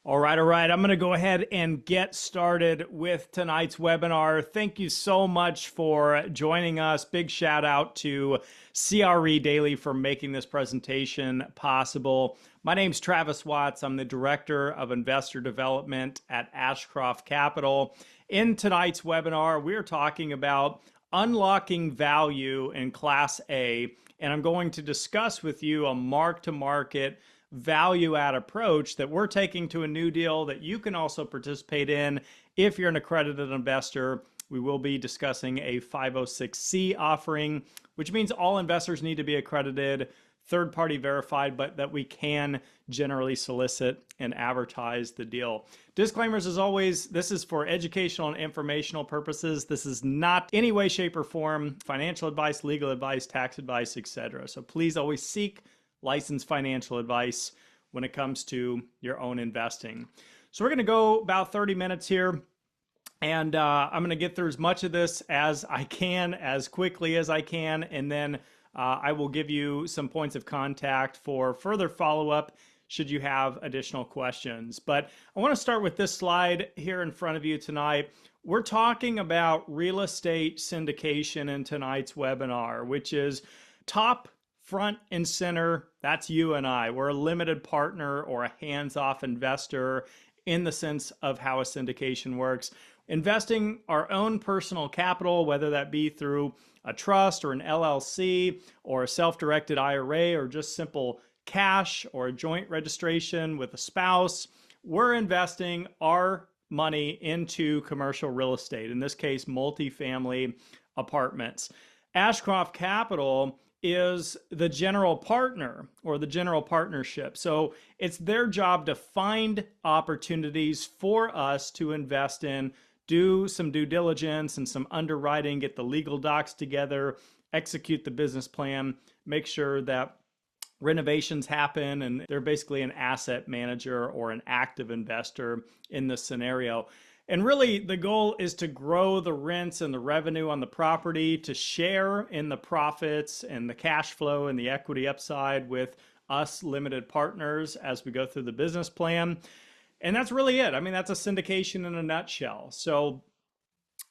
All right. I'm going to go ahead and get started with tonight's webinar. Thank you so much for joining us. Big shout out to CRE Daily for making this presentation possible. My name's Travis Watts. I'm the Director of Investor Development at Ashcroft Capital. In tonight's webinar, we're talking about unlocking value in Class A, and I'm going to discuss with you a mark-to-market value add approach that we're taking to a new deal that you can also participate in if you're an accredited investor. We will be discussing a 506C offering, which means all investors need to be accredited, third-party verified, but that we can generally solicit and advertise the deal. Disclaimers as always, this is for educational and informational purposes. This is not any way, shape, or form financial advice, legal advice, tax advice, etc. So please always seek licensed financial advice when it comes to your own investing. So we're going to go about 30 minutes here, and I'm going to get through as much of this as I can, as quickly as I can, and then I will give you some points of contact for further follow-up should you have additional questions. But I want to start with this slide here in front of you tonight. We're talking about real estate syndication in tonight's webinar, which is top front and center. That's you and I. We're a limited partner or a hands-off investor in the sense of how a syndication works. Investing our own personal capital, whether that be through a trust or an LLC or a self-directed IRA or just simple cash or a joint registration with a spouse, we're investing our money into commercial real estate, in this case, multifamily apartments. Ashcroft Capital is the general partner or the general partnership. So it's their job to find opportunities for us to invest in, do some due diligence and some underwriting, get the legal docs together, execute the business plan, make sure that renovations happen, and they're basically an asset manager or an active investor in this scenario. And really, the goal is to grow the rents and the revenue on the property, to share in the profits and the cash flow and the equity upside with us limited partners as we go through the business plan. And that's really it. I mean, that's a syndication in a nutshell. So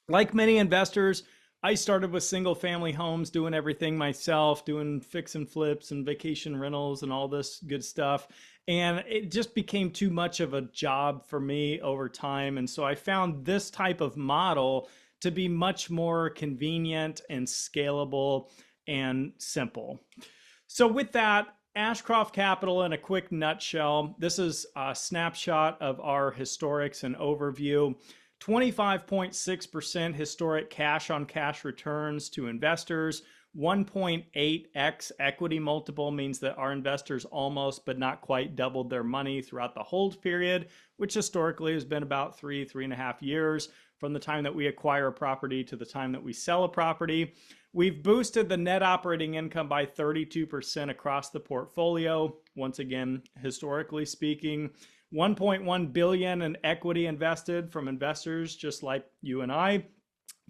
like many investors, I started with single family homes, doing everything myself, doing fix and flips and vacation rentals and all this good stuff. And it just became too much of a job for me over time. And so I found this type of model to be much more convenient and scalable and simple. So with that, Ashcroft Capital in a quick nutshell, this is a snapshot of our historics and overview. 25.6% historic cash on cash returns to investors. 1.8x equity multiple means that our investors almost but not quite doubled their money throughout the hold period, which historically has been about 3.5 years from the time that we acquire a property to the time that we sell a property. We've boosted the net operating income by 32% across the portfolio. Once again, historically speaking, 1.1 billion in equity invested from investors just like you and I,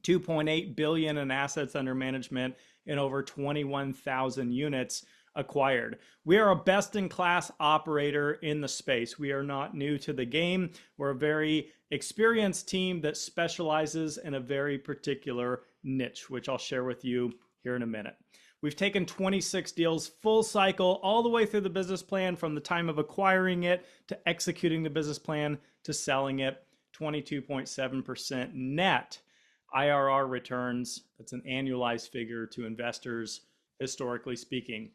2.8 billion in assets under management, and over 21,000 units acquired. We are a best-in-class operator in the space. We are not new to the game. We're a very experienced team that specializes in a very particular niche, which I'll share with you here in a minute. We've taken 26 deals full cycle all the way through the business plan, from the time of acquiring it to executing the business plan to selling it. 22.7% net IRR returns. That's an annualized figure to investors, historically speaking.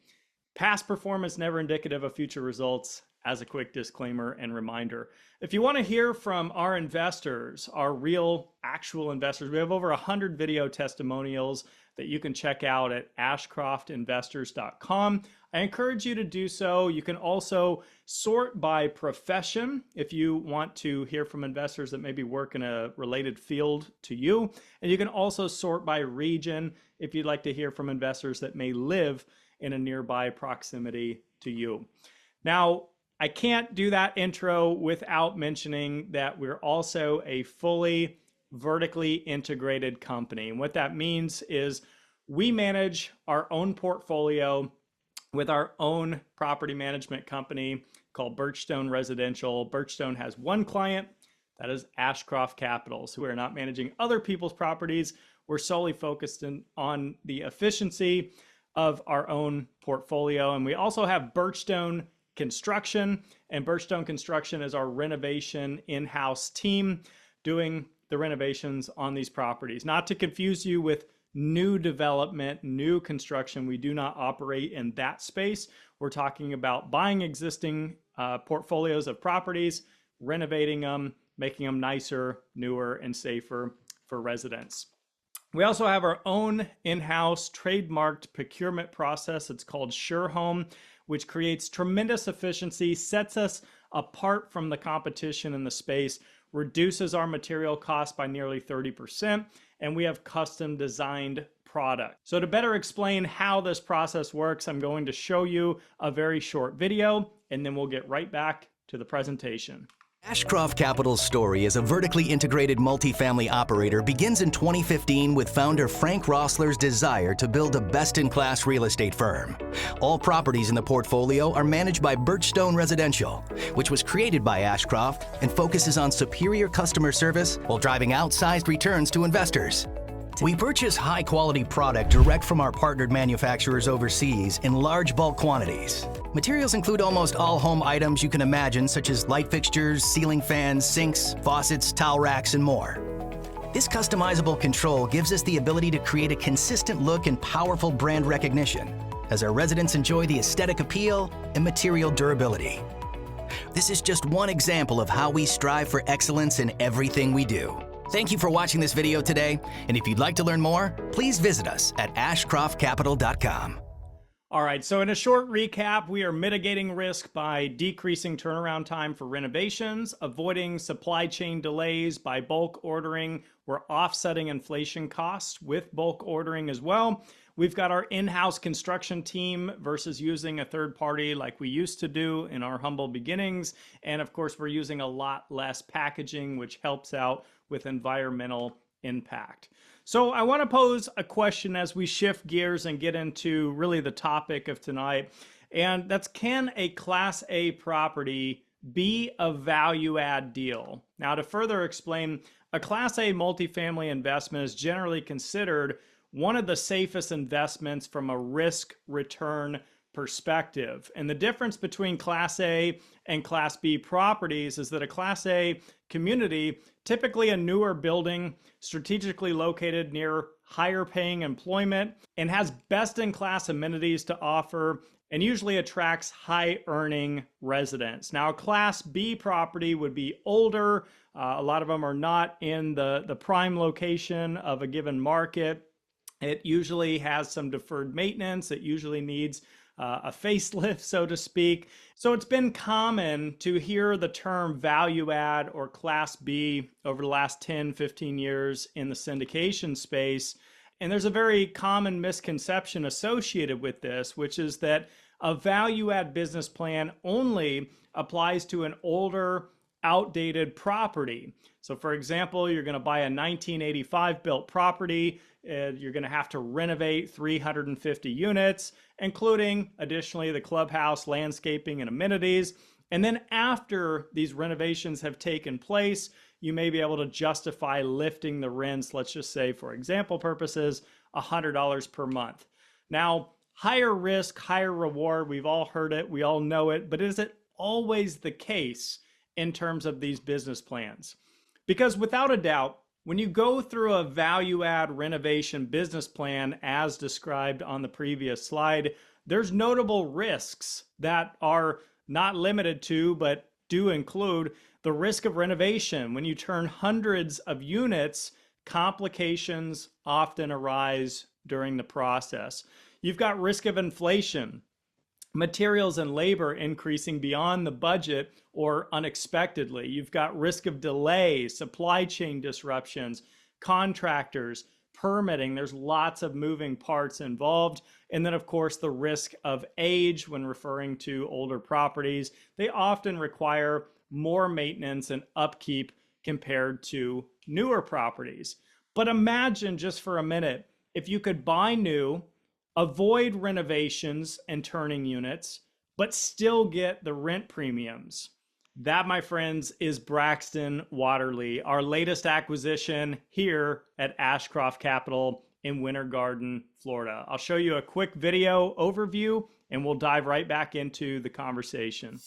Past performance never indicative of future results, as a quick disclaimer and reminder. If you want to hear from our investors, our real actual investors, we have over 100 video testimonials that you can check out at ashcroftinvestors.com. I encourage you to do so. You can also sort by profession if you want to hear from investors that maybe work in a related field to you. And you can also sort by region if you'd like to hear from investors that may live in a nearby proximity to you. Now, I can't do that intro without mentioning that we're also a fully vertically integrated company. And what that means is we manage our own portfolio with our own property management company called Birchstone Residential. Birchstone has one client, that is Ashcroft Capital. So we're not managing other people's properties. We're solely focused on the efficiency of our own portfolio. And we also have Birchstone Construction, and Birchstone Construction is our renovation in-house team doing the renovations on these properties. Not to confuse you with new development, new construction. We do not operate in that space. We're talking about buying existing portfolios of properties, renovating them, making them nicer, newer, and safer for residents. We also have our own in-house trademarked procurement process. It's called Sure Home, which creates tremendous efficiency, sets us apart from the competition in the space, reduces our material costs by nearly 30%, and we have custom designed product. So to better explain how this process works, I'm going to show you a very short video, and then we'll get right back to the presentation. Ashcroft Capital's story as a vertically integrated multifamily operator begins in 2015 with founder Frank Rossler's desire to build a best-in-class real estate firm. All properties in the portfolio are managed by Birchstone Residential, which was created by Ashcroft and focuses on superior customer service while driving outsized returns to investors. We purchase high-quality product direct from our partnered manufacturers overseas in large bulk quantities. Materials include almost all home items you can imagine, such as light fixtures, ceiling fans, sinks, faucets, towel racks, and more. This customizable control gives us the ability to create a consistent look and powerful brand recognition, as our residents enjoy the aesthetic appeal and material durability. This is just one example of how we strive for excellence in everything we do. Thank you for watching this video today, and if you'd like to learn more, please visit us at ashcroftcapital.com. All right, so in a short recap, we are mitigating risk by decreasing turnaround time for renovations, avoiding supply chain delays by bulk ordering. We're offsetting inflation costs with bulk ordering as well. We've got our in-house construction team versus using a third party like we used to do in our humble beginnings. And of course, we're using a lot less packaging, which helps out with environmental impact. So I want to pose a question as we shift gears and get into really the topic of tonight. And that's, can a Class A property be a value add deal? Now, to further explain, a Class A multifamily investment is generally considered one of the safest investments from a risk return perspective. And the difference between Class A and Class B properties is that a Class A community, typically a newer building, strategically located near higher paying employment, and has best in class amenities to offer, and usually attracts high earning residents. Now, a Class B property would be older. A lot of them are not in the prime location of a given market. It usually has some deferred maintenance. It usually needs a facelift, so to speak. So it's been common to hear the term value add or Class B over the last 10, 15 years in the syndication space. And there's a very common misconception associated with this, which is that a value add business plan only applies to an older, outdated property. So for example, you're going to buy a 1985 built property. You're going to have to renovate 350 units, including additionally the clubhouse, landscaping, and amenities. And then after these renovations have taken place, you may be able to justify lifting the rents, let's just say for example purposes, $100 per month. Now, higher risk, higher reward, we've all heard it, we all know it, but is it always the case in terms of these business plans? Because without a doubt, when you go through a value add renovation business plan as described on the previous slide, there's notable risks that are not limited to, but do include the risk of renovation. When you turn hundreds of units, complications often arise during the process. You've got risk of inflation, materials and labor increasing beyond the budget or unexpectedly. You've got risk of delay, supply chain disruptions, contractors, permitting. There's lots of moving parts involved. And then of course, the risk of age when referring to older properties. They often require more maintenance and upkeep compared to newer properties. But imagine just for a minute, if you could buy new, avoid renovations and turning units, but still get the rent premiums. That, my friends, is Braxton Waterleigh, our latest acquisition here at Ashcroft Capital in Winter Garden, Florida. I'll show you a quick video overview and we'll dive right back into the conversation.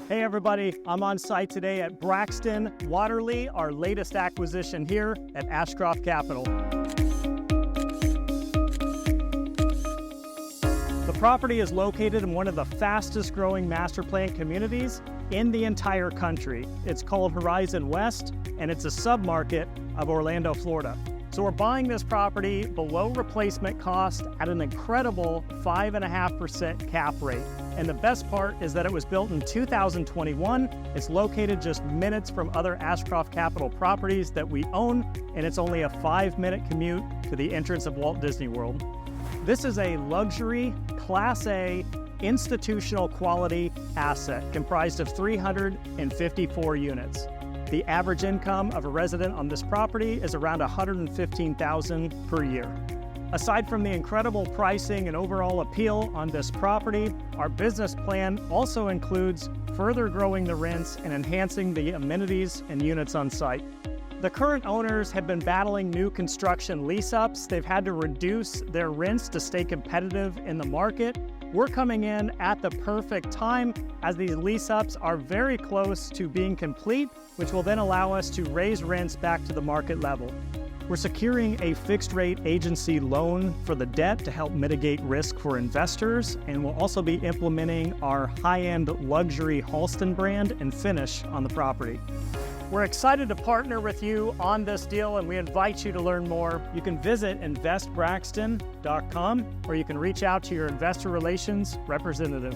Hey everybody, I'm on site today at Braxton Waterleigh, our latest acquisition here at Ashcroft Capital. The property is located in one of the fastest growing master plan communities in the entire country. It's called Horizon West, and it's a submarket of Orlando, Florida. So we're buying this property below replacement cost at an incredible 5.5% cap rate. And the best part is that it was built in 2021. It's located just minutes from other Ashcroft Capital properties that we own, and it's only a 5-minute commute to the entrance of Walt Disney World. This is a luxury, Class A, institutional quality asset comprised of 354 units. The average income of a resident on this property is around $115,000 per year. Aside from the incredible pricing and overall appeal on this property, our business plan also includes further growing the rents and enhancing the amenities and units on site. The current owners have been battling new construction lease-ups. They've had to reduce their rents to stay competitive in the market. We're coming in at the perfect time as these lease-ups are very close to being complete, which will then allow us to raise rents back to the market level. We're securing a fixed-rate agency loan for the debt to help mitigate risk for investors, and we'll also be implementing our high-end luxury Halston brand and finish on the property. We're excited to partner with you on this deal, and we invite you to learn more. You can visit investbraxton.com, or you can reach out to your investor relations representative.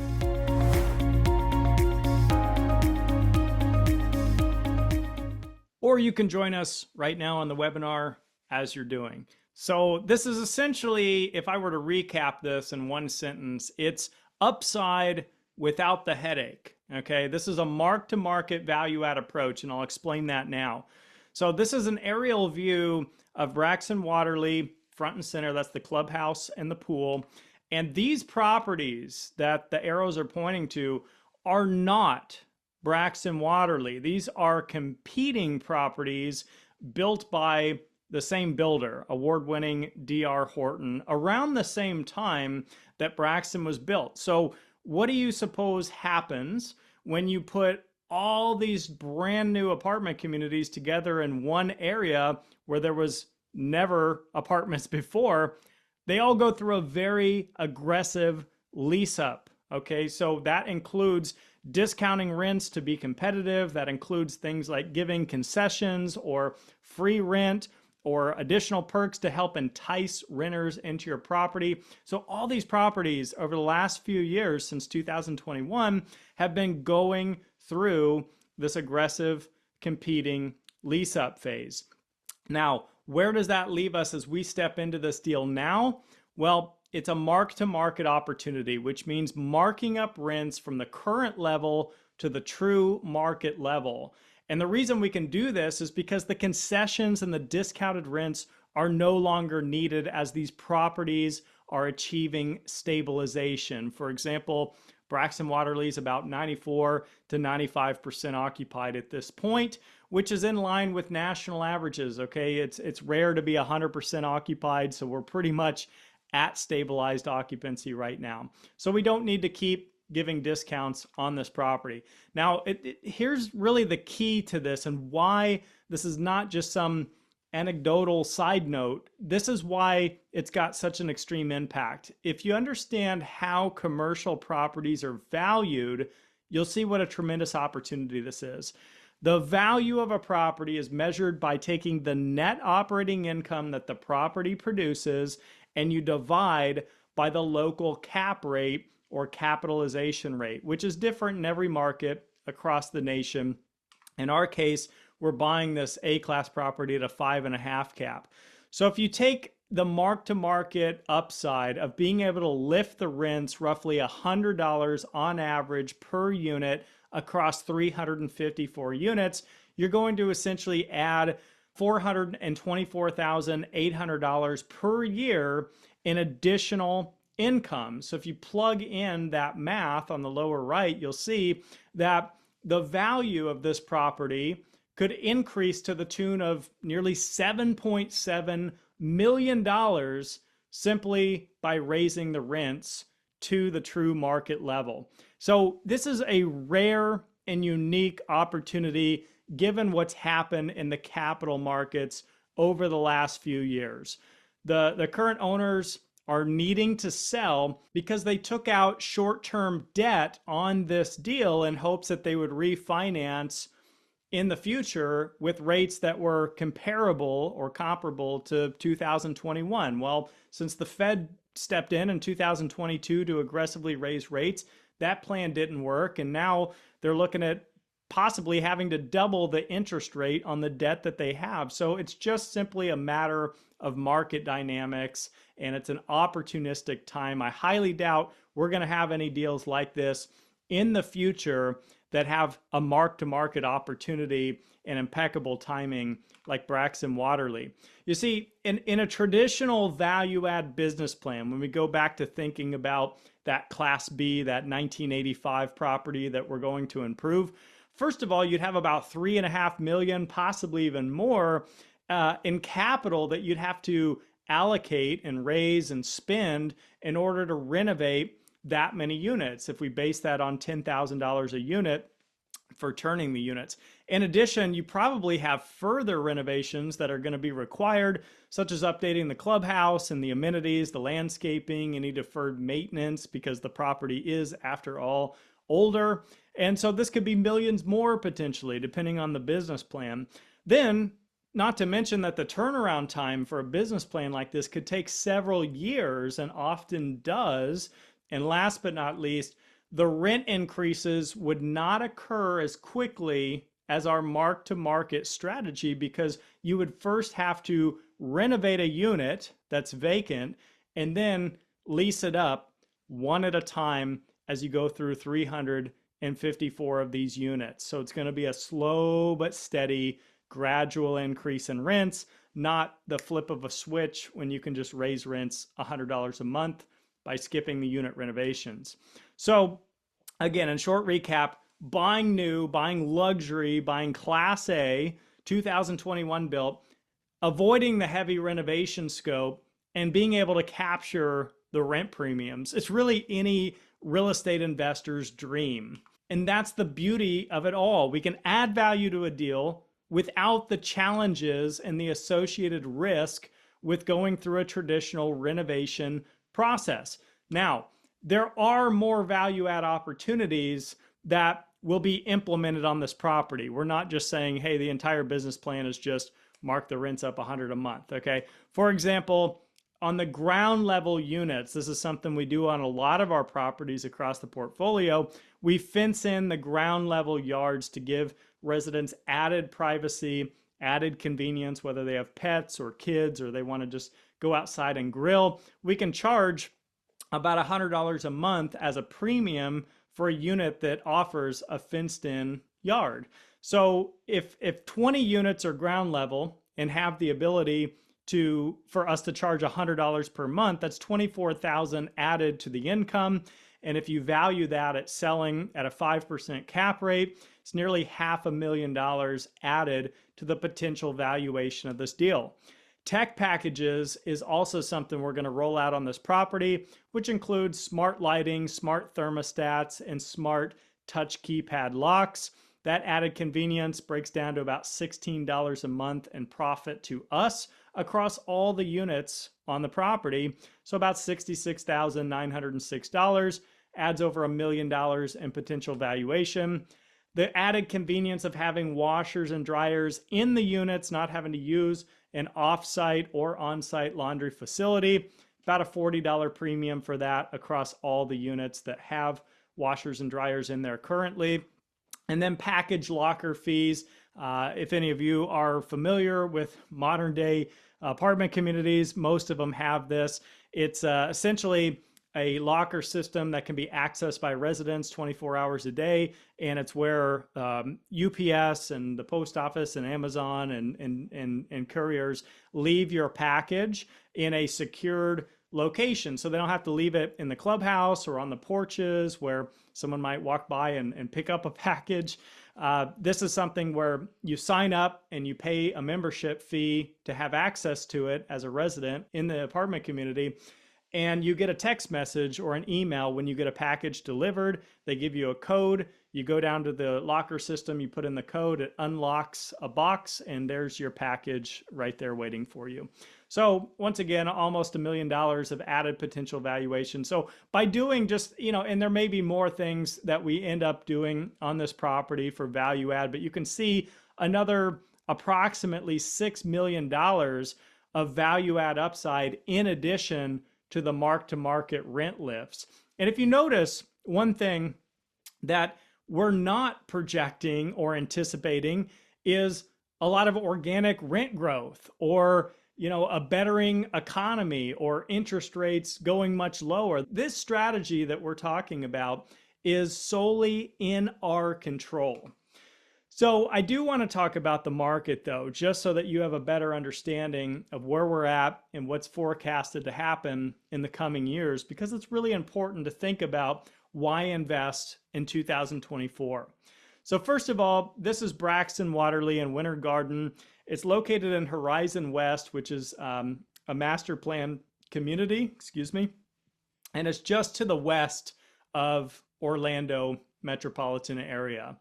Or you can join us right now on the webinar as you're doing. So this is essentially, if I were to recap this in one sentence, it's upside without the headache. Okay, this is a mark-to-market value-add approach, and I'll explain that now. So this is an aerial view of Braxton Waterleigh, front and center. That's the clubhouse and the pool. And these properties that the arrows are pointing to are not Braxton Waterleigh. These are competing properties built by the same builder, award-winning D.R. Horton, around the same time that Braxton was built. So what do you suppose happens when you put all these brand new apartment communities together in one area where there was never apartments before? They all go through a very aggressive lease up. Okay, so that includes discounting rents to be competitive. That includes things like giving concessions or free rent or additional perks to help entice renters into your property. So all these properties over the last few years since 2021 have been going through this aggressive competing lease up phase. Now, where does that leave us as we step into this deal now? Well, it's a mark-to-market opportunity, which means marking up rents from the current level to the true market level. And the reason we can do this is because the concessions and the discounted rents are no longer needed as these properties are achieving stabilization. For example, Braxton Waterleigh is about 94 to 95% occupied at this point, which is in line with national averages. Okay, it's rare to be 100% occupied, so we're pretty much at stabilized occupancy right now. So we don't need to keep giving discounts on this property. Now, here's really the key to this and why this is not just some anecdotal side note. This is why it's got such an extreme impact. If you understand how commercial properties are valued, you'll see what a tremendous opportunity this is. The value of a property is measured by taking the net operating income that the property produces and you divide by the local cap rate or capitalization rate, which is different in every market across the nation. In our case, we're buying this A-class property at a 5.5 cap. So if you take the mark-to-market upside of being able to lift the rents roughly $100 on average per unit across 354 units, you're going to essentially add $424,800 per year in additional income. So if you plug in that math on the lower right, you'll see that the value of this property could increase to the tune of nearly $7.7 million simply by raising the rents to the true market level. So this is a rare and unique opportunity given what's happened in the capital markets over the last few years. The current owners are needing to sell because they took out short-term debt on this deal in hopes that they would refinance in the future with rates that were comparable or comparable to 2021. Well, since the Fed stepped in 2022 to aggressively raise rates, that plan didn't work. And now they're looking at possibly having to double the interest rate on the debt that they have. So it's just simply a matter of market dynamics, and it's an opportunistic time. I highly doubt we're going to have any deals like this in the future that have a mark-to-market opportunity and impeccable timing like Braxton Waterleigh. You see, in a traditional value-add business plan, when we go back to thinking about that Class B, that 1985 property that we're going to improve, first of all, you'd have about $3.5 million, possibly even more, in capital that you'd have to allocate and raise and spend in order to renovate that many units, if we base that on $10,000 a unit for turning the units. In addition, you probably have further renovations that are going to be required, such as updating the clubhouse and the amenities, the landscaping, any deferred maintenance, because the property is, after all, older. And so this could be millions more potentially, depending on the business plan. Then, not to mention that the turnaround time for a business plan like this could take several years and often does. And last but not least, the rent increases would not occur as quickly as our mark-to-market strategy, because you would first have to renovate a unit that's vacant and then lease it up one at a time as you go through 354 of these units. So it's going to be a slow but steady gradual increase in rents, not the flip of a switch when you can just raise rents $100 a month by skipping the unit renovations. So again, in short recap, buying new, buying luxury, buying Class A, 2021 built, avoiding the heavy renovation scope, and being able to capture the rent premiums. It's really any real estate investor's dream. And that's the beauty of it all. We can add value to a deal without the challenges and the associated risk with going through a traditional renovation process. Now, there are more value add opportunities that will be implemented on this property. We're not just saying, hey, the entire business plan is just mark the rents up $100 a month, okay? For example, on the ground level units, this is something we do on a lot of our properties across the portfolio. We fence in the ground level yards to give residents added privacy, added convenience, whether they have pets or kids or they want to just go outside and grill. We can charge about $100 a month as a premium for a unit that offers a fenced-in yard. So if 20 units are ground level and have the ability for us to charge $100 per month, that's $24,000 added to the income. And if you value that at selling at a 5% cap rate, it's nearly $500,000 added to the potential valuation of this deal. Tech packages is also something we're going to roll out on this property, which includes smart lighting, smart thermostats, and smart touch keypad locks. That added convenience breaks down to about $16 a month in profit to us across all the units on the property. So about $66,906 adds over $1 million in potential valuation. The added convenience of having washers and dryers in the units, not having to use an off-site or on-site laundry facility, about a $40 premium for that across all the units that have washers and dryers in there currently. And then package locker fees. If any of you are familiar with modern day apartment communities, most of them have this. It's essentially a locker system that can be accessed by residents 24 hours a day. And it's where UPS and the post office and Amazon and couriers leave your package in a secured location. So they don't have to leave it in the clubhouse or on the porches where someone might walk by and pick up a package. This is something where you sign up and you pay a membership fee to have access to it as a resident in the apartment community. And you get a text message or an email when you get a package delivered. They give you a code. You go down to the locker system, you put in the code, it unlocks a box, and there's your package right there waiting for you. So once again, almost $1 million of added potential valuation. So by doing just, and there may be more things that we end up doing on this property for value add, but you can see another approximately $6 million of value add upside in addition to the mark-to-market rent lifts. And if you notice, one thing that we're not projecting or anticipating is a lot of organic rent growth or a bettering economy or interest rates going much lower. This strategy that we're talking about is solely in our control. So I do want to talk about the market though, just so that you have a better understanding of where we're at and what's forecasted to happen in the coming years, because it's really important to think about why invest in 2024. So first of all, this is Braxton Waterleigh in Winter Garden. It's located in Horizon West, which is a master plan community, and it's just to the west of Orlando metropolitan area.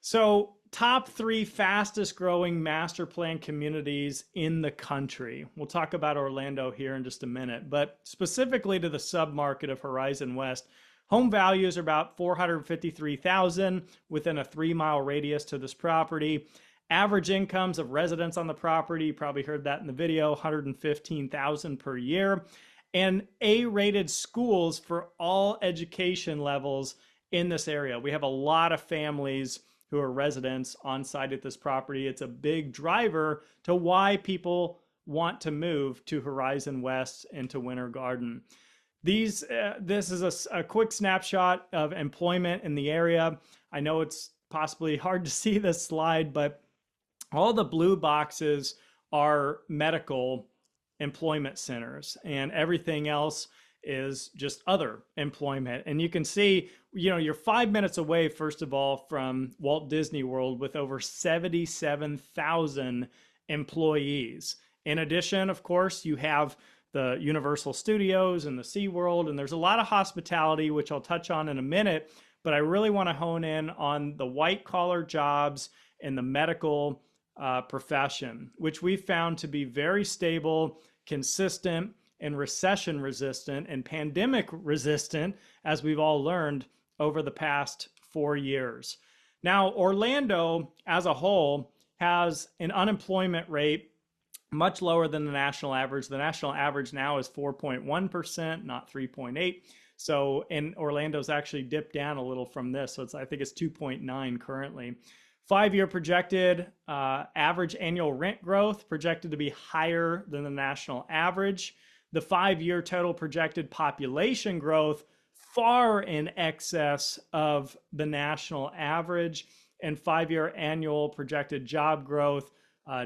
So top 3 fastest growing master plan communities in the country. We'll talk about Orlando here in just a minute, but specifically to the submarket of Horizon West, home values are about $453,000 within a 3-mile radius to this property. Average incomes of residents on the property, you probably heard that in the video, $115,000 per year. And A-rated schools for all education levels in this area. We have a lot of families who are residents on site at this property. It's a big driver to why people want to move to Horizon West and to Winter Garden. This is a quick snapshot of employment in the area. I know it's possibly hard to see this slide, but all the blue boxes are medical employment centers, and everything else is just other employment. And you can see, you're 5 minutes away, first of all, from Walt Disney World with over 77,000 employees. In addition, of course, you have the Universal Studios and the SeaWorld, and there's a lot of hospitality, which I'll touch on in a minute, but I really want to hone in on the white collar jobs and the medical profession, which we found to be very stable, consistent, and recession resistant and pandemic resistant, as we've all learned over the past 4 years. Now, Orlando as a whole has an unemployment rate much lower than the national average. The national average now is 4.1%, not 3.8. So, and Orlando's actually dipped down a little from this. So I think it's 2.9 currently. 5-year projected average annual rent growth projected to be higher than the national average. The 5-year total projected population growth far in excess of the national average, and 5-year annual projected job growth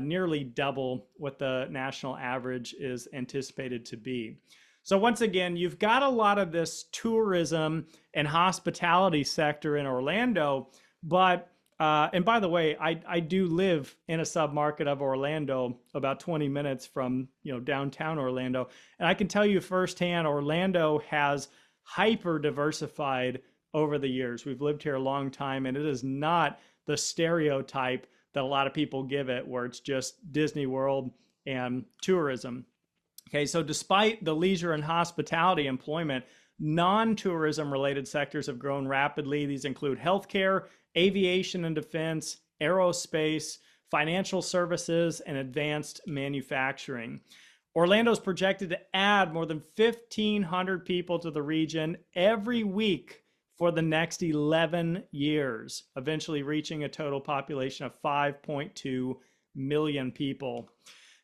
nearly double what the national average is anticipated to be. So once again, you've got a lot of this tourism and hospitality sector in Orlando, but and by the way, I do live in a submarket of Orlando, about 20 minutes from downtown Orlando, and I can tell you firsthand, Orlando has hyper diversified over the years. We've lived here a long time, and it is not the stereotype that a lot of people give it, where it's just Disney World and tourism. Okay, so despite the leisure and hospitality employment, non-tourism related sectors have grown rapidly. These include healthcare, aviation and defense, aerospace, financial services, and advanced manufacturing. Orlando's projected to add more than 1,500 people to the region every week for the next 11 years, eventually reaching a total population of 5.2 million people.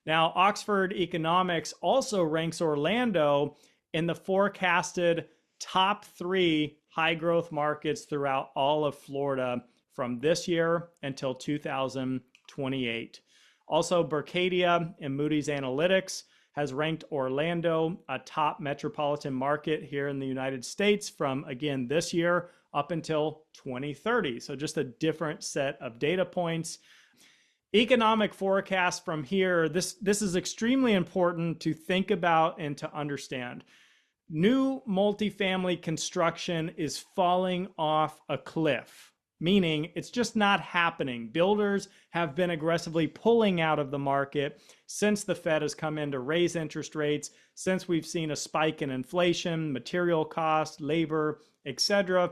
Now, Oxford Economics also ranks Orlando in the forecasted top 3 high growth markets throughout all of Florida from this year until 2028. Also, Berkadia and Moody's Analytics has ranked Orlando a top metropolitan market here in the United States from, again, this year up until 2030. So just a different set of data points. Economic forecast from here, this is extremely important to think about and to understand. New multifamily construction is falling off a cliff, meaning it's just not happening. Builders have been aggressively pulling out of the market since the Fed has come in to raise interest rates, since we've seen a spike in inflation, material costs, labor, etc.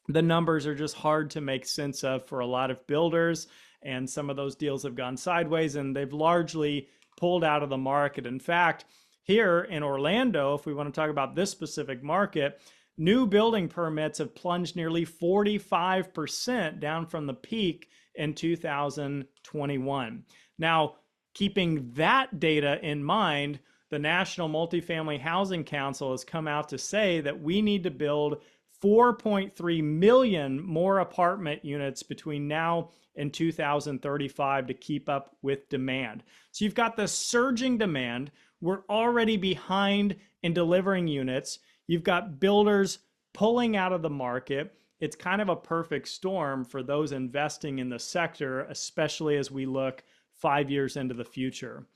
The numbers are just hard to make sense of for a lot of builders, and some of those deals have gone sideways and they've largely pulled out of the market. In fact, here in Orlando, if we want to talk about this specific market, new building permits have plunged nearly 45% down from the peak in 2021. Now, keeping that data in mind, the National Multifamily Housing Council has come out to say that we need to build 4.3 million more apartment units between now and 2035 to keep up with demand. So you've got this surging demand. We're already behind in delivering units. You've got builders pulling out of the market. It's kind of a perfect storm for those investing in the sector, especially as we look 5 years into the future.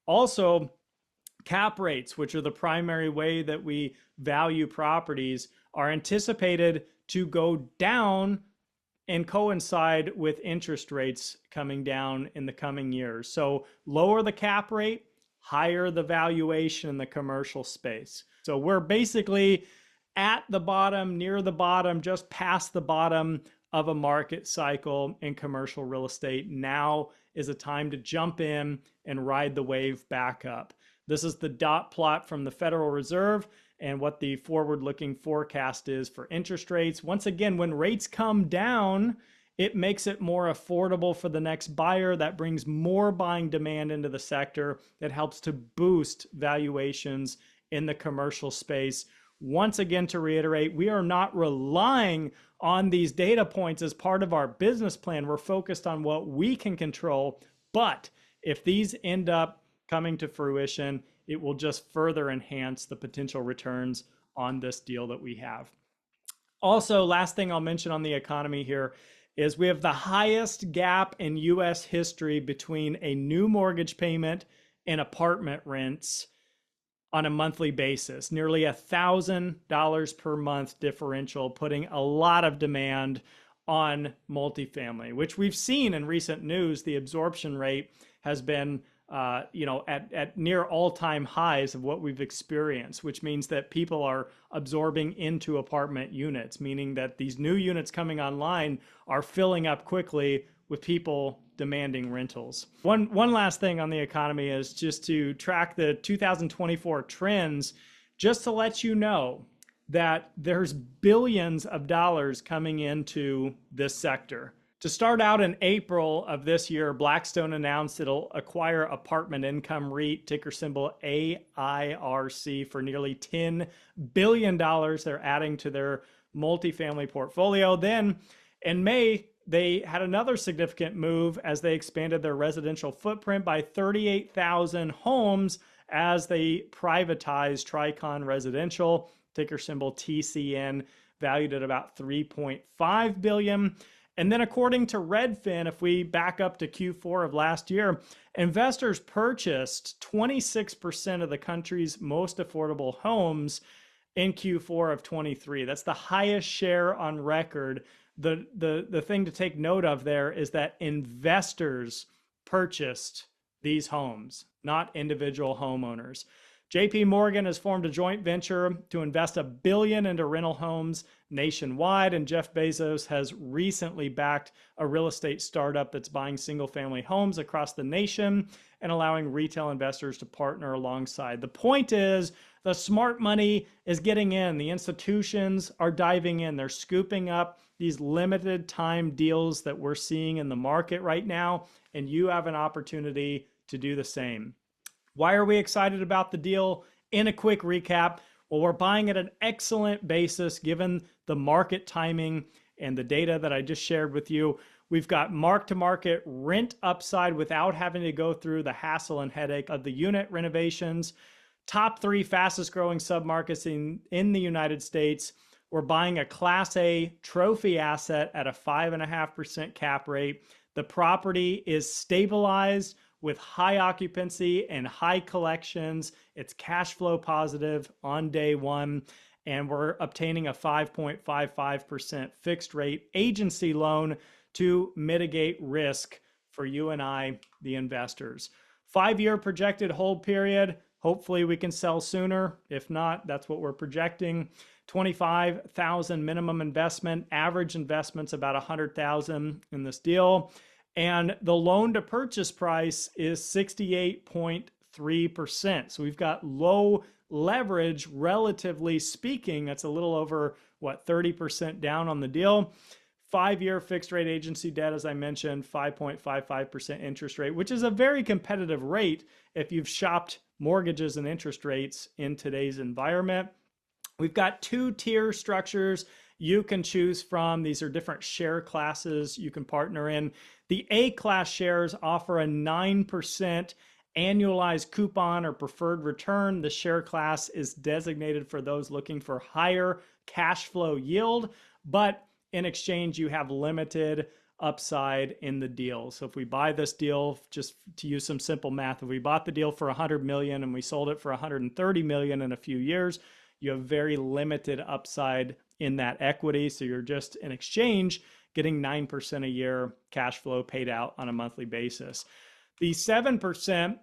Also, cap rates, which are the primary way that we value properties, are anticipated to go down and coincide with interest rates coming down in the coming years. So lower the cap rate, higher the valuation in the commercial space. So we're basically at the bottom, near the bottom, just past the bottom of a market cycle in commercial real estate. Now is a time to jump in and ride the wave back up. This is the dot plot from the Federal Reserve and what the forward-looking forecast is for interest rates. Once again, when rates come down, it makes it more affordable for the next buyer. That brings more buying demand into the sector. That helps to boost valuations in the commercial space. Once again, to reiterate, we are not relying on these data points as part of our business plan. We're focused on what we can control. But if these end up coming to fruition, it will just further enhance the potential returns on this deal that we have. Also, last thing I'll mention on the economy here is we have the highest gap in US history between a new mortgage payment and apartment rents on a monthly basis. Nearly $1,000 per month differential, putting a lot of demand on multifamily, which we've seen in recent news. The absorption rate has been at near all-time highs of what we've experienced, which means that people are absorbing into apartment units, meaning that these new units coming online are filling up quickly with people demanding rentals. One last thing on the economy is just to track the 2024 trends, just to let you know that there's billions of dollars coming into this sector. To start out, in April of this year, Blackstone announced it'll acquire Apartment Income REIT, ticker symbol AIRC, for nearly $10 billion. They're adding to their multifamily portfolio. Then in May, they had another significant move as they expanded their residential footprint by 38,000 homes as they privatized Tricon Residential, ticker symbol TCN, valued at about $3.5 billion. And then according to Redfin, if we back up to Q4 of last year, investors purchased 26% of the country's most affordable homes in Q4 of 23. That's the highest share on record. The thing to take note of there is that investors purchased these homes, not individual homeowners. JP Morgan has formed a joint venture to invest $1 billion into rental homes nationwide, and Jeff Bezos has recently backed a real estate startup that's buying single-family homes across the nation and allowing retail investors to partner alongside. The point is, the smart money is getting in. The institutions are diving in. They're scooping up these limited time deals that we're seeing in the market right now, and you have an opportunity to do the same. Why are we excited about the deal? In a quick recap, Well, we're buying at an excellent basis given the market timing and the data that I just shared with you. We've got mark-to-market rent upside without having to go through the hassle and headache of the unit renovations. Top 3 fastest growing submarkets in the United States. We're buying a Class A trophy asset at a 5.5% cap rate. The property is stabilized with high occupancy and high collections. It's cash flow positive on day one. And we're obtaining a 5.55% fixed rate agency loan to mitigate risk for you and I, the investors. 5-year projected hold period. Hopefully we can sell sooner. If not, that's what we're projecting. $25,000 minimum investment. Average investment's about $100,000 in this deal. And the loan to purchase price is 68.3%. So we've got low leverage, relatively speaking. That's a little over, 30% down on the deal. 5-year fixed rate agency debt, as I mentioned, 5.55% interest rate, which is a very competitive rate if you've shopped mortgages and interest rates in today's environment. We've got 2 tier structures you can choose from. These are different share classes you can partner in. The A class shares offer a 9% annualized coupon or preferred return. The share class is designated for those looking for higher cash flow yield, but in exchange, you have limited upside in the deal. So if we buy this deal, just to use some simple math, if we bought the deal for $100 million and we sold it for $130 million in a few years, you have very limited upside in that equity. So you're just in exchange getting 9% a year cash flow paid out on a monthly basis. The 7%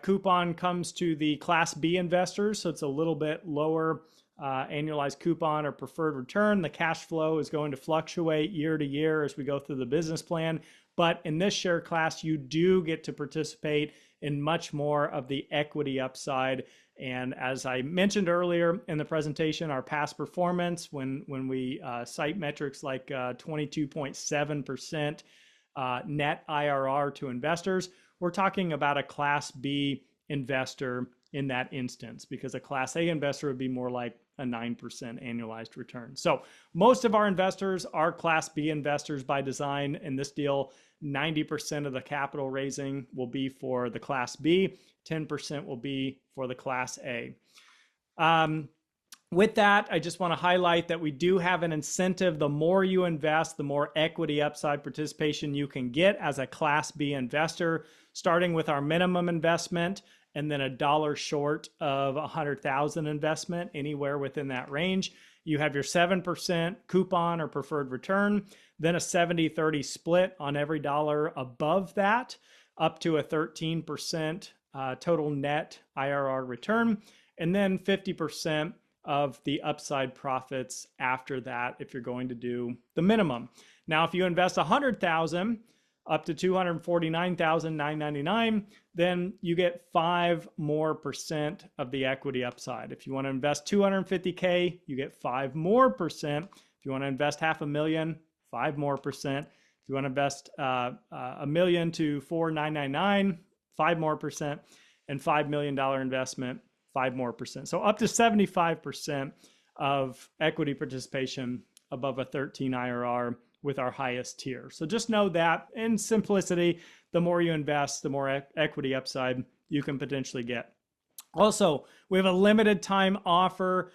coupon comes to the Class B investors, so it's a little bit lower annualized coupon or preferred return. The cash flow is going to fluctuate year to year as we go through the business plan. But in this share class, you do get to participate in much more of the equity upside. And as I mentioned earlier in the presentation, our past performance, when we cite metrics like 22.7% net IRR to investors, we're talking about a Class B investor in that instance, because a Class A investor would be more like a 9% annualized return. So most of our investors are Class B investors by design. In this deal, 90% of the capital raising will be for the Class B, 10% will be for the Class A. With that, I just want to highlight that we do have an incentive. The more you invest, the more equity upside participation you can get as a Class B investor, starting with our minimum investment and then $1 short of $100,000 investment, anywhere within that range. You have your 7% coupon or preferred return, then a 70-30 split on every dollar above that, up to a 13% total net IRR return, and then 50% of the upside profits after that if you're going to do the minimum. Now, if you invest $100,000 up to $249,999, then you get 5% more of the equity upside. If you want to invest $250K, you get 5% more. If you want to invest $500,000, 5% more. If you want to invest $1 million to $4,999, 5% more, and $5 million investment, 5% more. So up to 75% of equity participation above a 13 IRR with our highest tier. So just know that in simplicity, the more you invest, the more equity upside you can potentially get. Also, we have a limited time offer.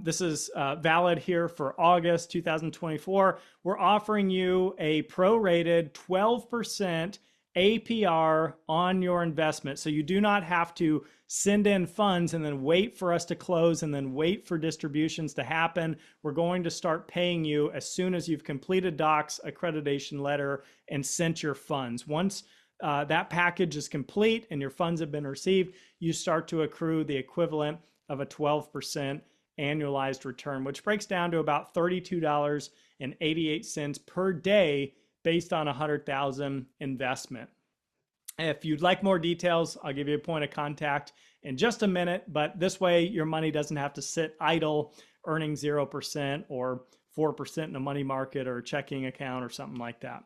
This is valid here for August 2024. We're offering you a prorated 12% APR on your investment. So you do not have to send in funds and then wait for us to close and then wait for distributions to happen. We're going to start paying you as soon as you've completed docs, accreditation letter, and sent your funds. Once that package is complete and your funds have been received, you start to accrue the equivalent of a 12% annualized return, which breaks down to about $32.88 per day based on $100,000 investment. If you'd like more details, I'll give you a point of contact in just a minute, but this way your money doesn't have to sit idle earning 0% or 4% in a money market or a checking account or something like that.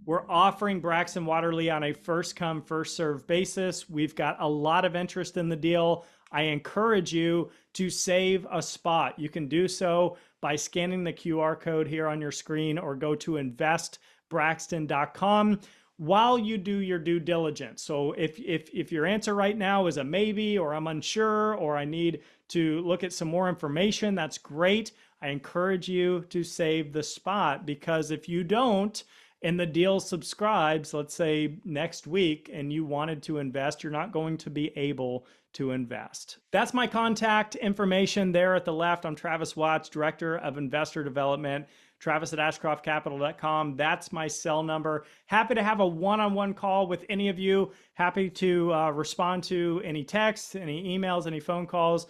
We're offering Braxton Waterleigh on a first come, first served basis. We've got a lot of interest in the deal. I encourage you to save a spot. You can do so by scanning the QR code here on your screen or go to investbraxton.com while you do your due diligence. So if your answer right now is a maybe, or I'm unsure, or I need to look at some more information, that's great. I encourage you to save the spot, because if you don't, and the deal subscribes, let's say next week, and you wanted to invest, you're not going to be able to invest. That's my contact information there at the left. I'm Travis Watts, Director of Investor Development. Travis at ashcroftcapital.com. That's my cell number. Happy to have a one-on-one call with any of you. Happy to respond to any texts, any emails, any phone calls.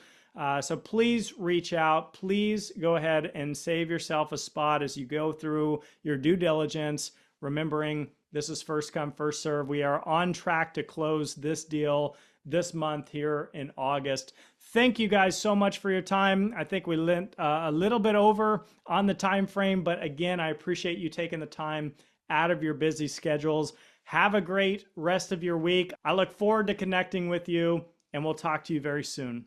So please reach out. Please go ahead and save yourself a spot as you go through your due diligence, remembering this is first come, first serve. We are on track to close this deal this month here in August. Thank you guys so much for your time. I think we went a little bit over on the time frame, but again, I appreciate you taking the time out of your busy schedules. Have a great rest of your week. I look forward to connecting with you, and we'll talk to you very soon.